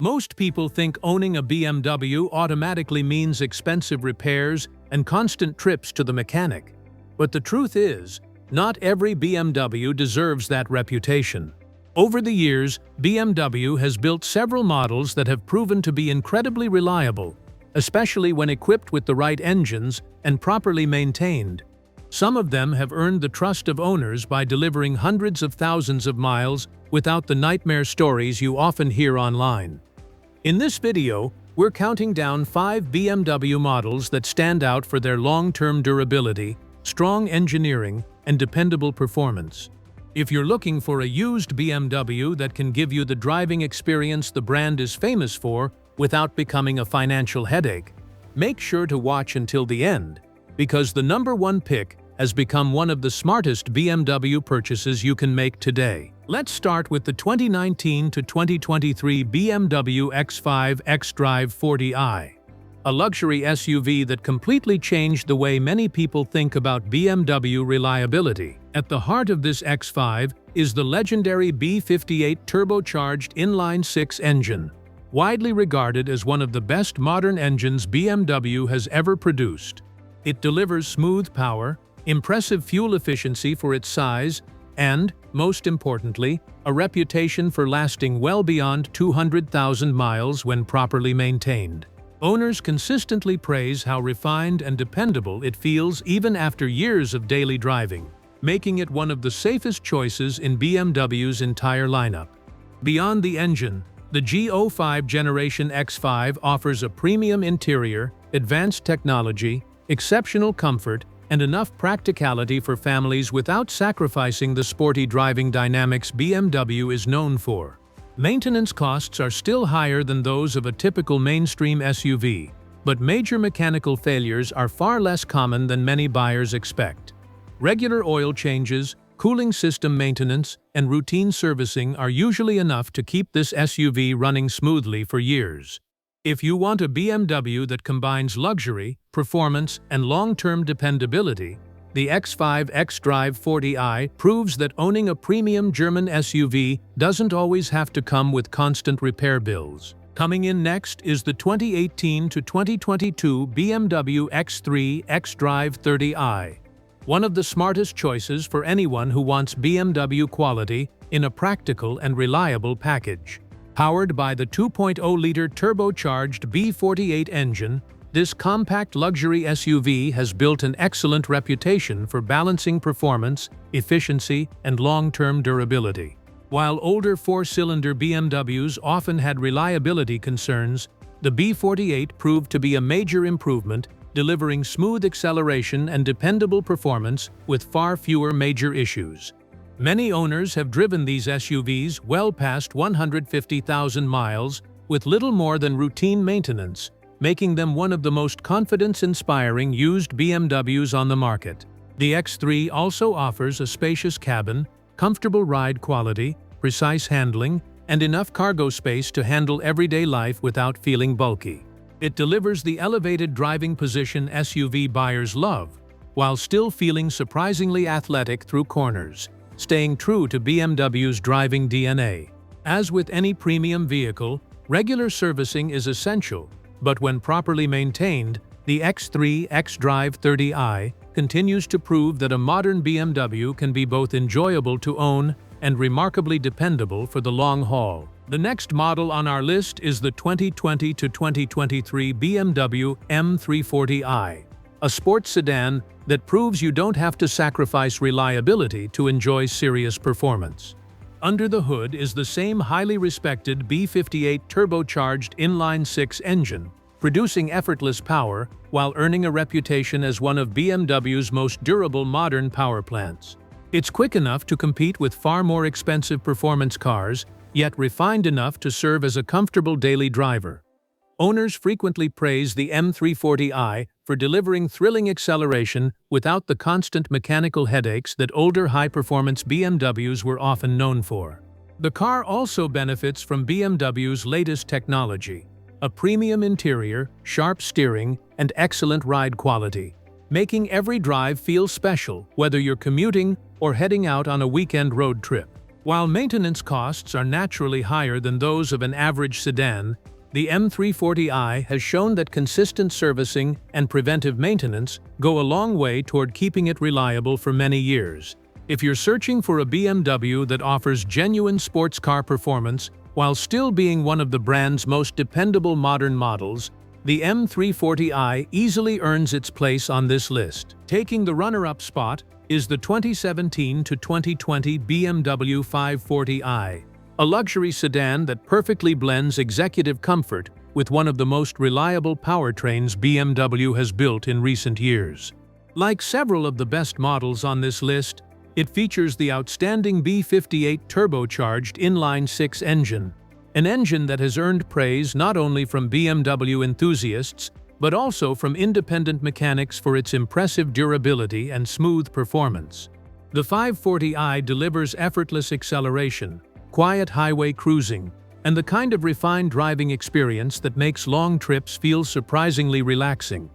Most people think owning a BMW automatically means expensive repairs and constant trips to the mechanic. But the truth is, not every BMW deserves that reputation. Over the years, BMW has built several models that have proven to be incredibly reliable, especially when equipped with the right engines and properly maintained. Some of them have earned the trust of owners by delivering hundreds of thousands of miles without the nightmare stories you often hear online. In this video, we're counting down 5 BMW models that stand out for their long-term durability, strong engineering, and dependable performance. If you're looking for a used BMW that can give you the driving experience the brand is famous for without becoming a financial headache, make sure to watch until the end, because the number one pick has become one of the smartest BMW purchases you can make today. Let's start with the 2019 to 2023 BMW X5 xDrive 40i, a luxury SUV that completely changed the way many people think about BMW reliability. At the heart of this X5 is the legendary B58 turbocharged inline-six engine, widely regarded as one of the best modern engines BMW has ever produced. It delivers smooth power, impressive fuel efficiency for its size, and, most importantly, a reputation for lasting well beyond 200,000 miles when properly maintained. Owners consistently praise how refined and dependable it feels even after years of daily driving, making it one of the safest choices in BMW's entire lineup. Beyond the engine, the G05 Generation X5 offers a premium interior, advanced technology, exceptional comfort, and enough practicality for families without sacrificing the sporty driving dynamics BMW is known for. Maintenance costs are still higher than those of a typical mainstream SUV, but major mechanical failures are far less common than many buyers expect. Regular oil changes, cooling system maintenance, and routine servicing are usually enough to keep this SUV running smoothly for years. If you want a BMW that combines luxury, performance, and long-term dependability, the X5 xDrive 40i proves that owning a premium German SUV doesn't always have to come with constant repair bills. Coming in next is the 2018 to 2022 BMW X3 xDrive 30i, one of the smartest choices for anyone who wants BMW quality in a practical and reliable package. Powered by the 2.0-liter turbocharged B48 engine, this compact luxury SUV has built an excellent reputation for balancing performance, efficiency, and long-term durability. While older four-cylinder BMWs often had reliability concerns, the B48 proved to be a major improvement, delivering smooth acceleration and dependable performance with far fewer major issues. Many owners have driven these SUVs well past 150,000 miles with little more than routine maintenance, making them one of the most confidence-inspiring used BMWs on the market. The X3 also offers a spacious cabin, comfortable ride quality, precise handling, and enough cargo space to handle everyday life without feeling bulky. It delivers the elevated driving position SUV buyers love, while still feeling surprisingly athletic through corners, staying true to BMW's driving DNA. As with any premium vehicle, regular servicing is essential, but when properly maintained, the X3 xDrive 30i continues to prove that a modern BMW can be both enjoyable to own and remarkably dependable for the long haul. The next model on our list is the 2020 to 2023 BMW M340i, a sports sedan that proves you don't have to sacrifice reliability to enjoy serious performance. Under the hood is the same highly respected B58 turbocharged inline-six engine, producing effortless power while earning a reputation as one of BMW's most durable modern power plants. It's quick enough to compete with far more expensive performance cars, yet refined enough to serve as a comfortable daily driver. Owners frequently praise the M340i for delivering thrilling acceleration without the constant mechanical headaches that older high-performance BMWs were often known for. The car also benefits from BMW's latest technology, a premium interior, sharp steering, and excellent ride quality, making every drive feel special whether you're commuting or heading out on a weekend road trip. While maintenance costs are naturally higher than those of an average sedan, the M340i has shown that consistent servicing and preventive maintenance go a long way toward keeping it reliable for many years. If you're searching for a BMW that offers genuine sports car performance while still being one of the brand's most dependable modern models, the M340i easily earns its place on this list. Taking the runner-up spot is the 2017 to 2020 BMW 540i, a luxury sedan that perfectly blends executive comfort with one of the most reliable powertrains BMW has built in recent years. Like several of the best models on this list, it features the outstanding B58 turbocharged inline-six engine, an engine that has earned praise not only from BMW enthusiasts, but also from independent mechanics for its impressive durability and smooth performance. The 540i delivers effortless acceleration, quiet highway cruising, and the kind of refined driving experience that makes long trips feel surprisingly relaxing.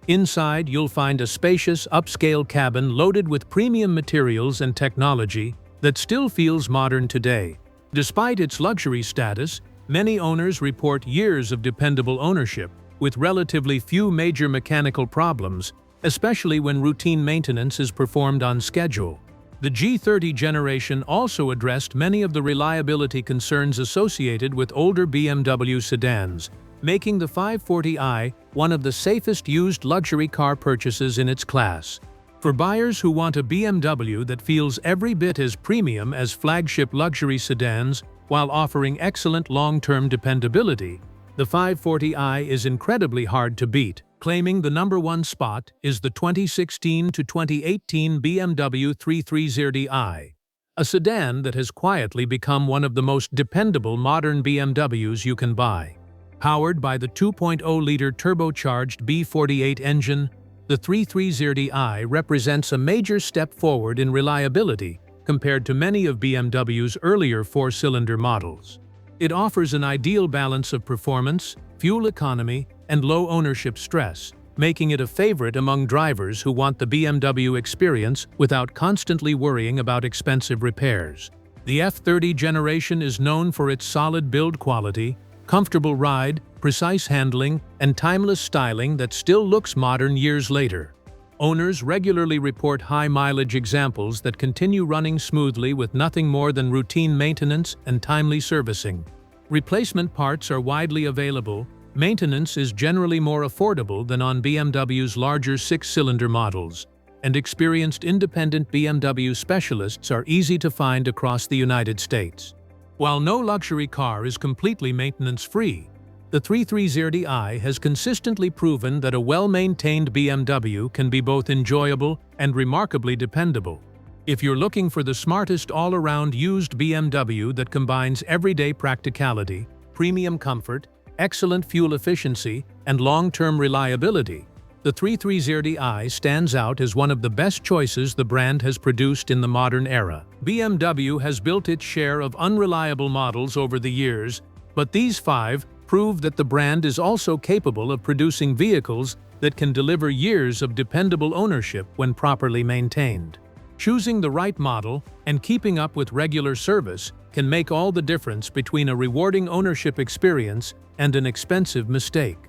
Inside, you'll find a spacious, upscale cabin loaded with premium materials and technology that still feels modern today. Despite its luxury status, many owners report years of dependable ownership, with relatively few major mechanical problems, especially when routine maintenance is performed on schedule. The G30 generation also addressed many of the reliability concerns associated with older BMW sedans, making the 540i one of the safest used luxury car purchases in its class. For buyers who want a BMW that feels every bit as premium as flagship luxury sedans while offering excellent long-term dependability, the 540i is incredibly hard to beat. Claiming the #1 spot is the 2016 to 2018 BMW 330i, a sedan that has quietly become one of the most dependable modern BMWs you can buy. Powered by the 2.0-liter turbocharged B48 engine, the 330i represents a major step forward in reliability compared to many of BMW's earlier four-cylinder models. It offers an ideal balance of performance, fuel economy, and low ownership stress, making it a favorite among drivers who want the BMW experience without constantly worrying about expensive repairs. The F30 generation is known for its solid build quality, comfortable ride, precise handling, and timeless styling that still looks modern years later. Owners regularly report high-mileage examples that continue running smoothly with nothing more than routine maintenance and timely servicing. Replacement parts are widely available. Maintenance is generally more affordable than on BMW's larger six-cylinder models, and experienced independent BMW specialists are easy to find across the United States. While no luxury car is completely maintenance-free, the 330i has consistently proven that a well-maintained BMW can be both enjoyable and remarkably dependable. If you're looking for the smartest all-around used BMW that combines everyday practicality, premium comfort, excellent fuel efficiency, and long-term reliability, the 330i stands out as one of the best choices the brand has produced in the modern era. BMW has built its share of unreliable models over the years, but these five prove that the brand is also capable of producing vehicles that can deliver years of dependable ownership when properly maintained. Choosing the right model and keeping up with regular service can make all the difference between a rewarding ownership experience and an expensive mistake.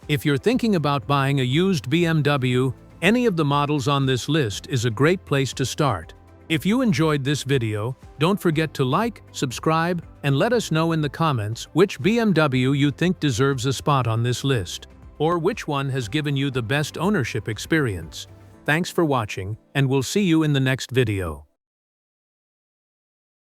If you're thinking about buying a used BMW, any of the models on this list is a great place to start. If you enjoyed this video, don't forget to like, subscribe, and let us know in the comments which BMW you think deserves a spot on this list, or which one has given you the best ownership experience. Thanks for watching, and we'll see you in the next video.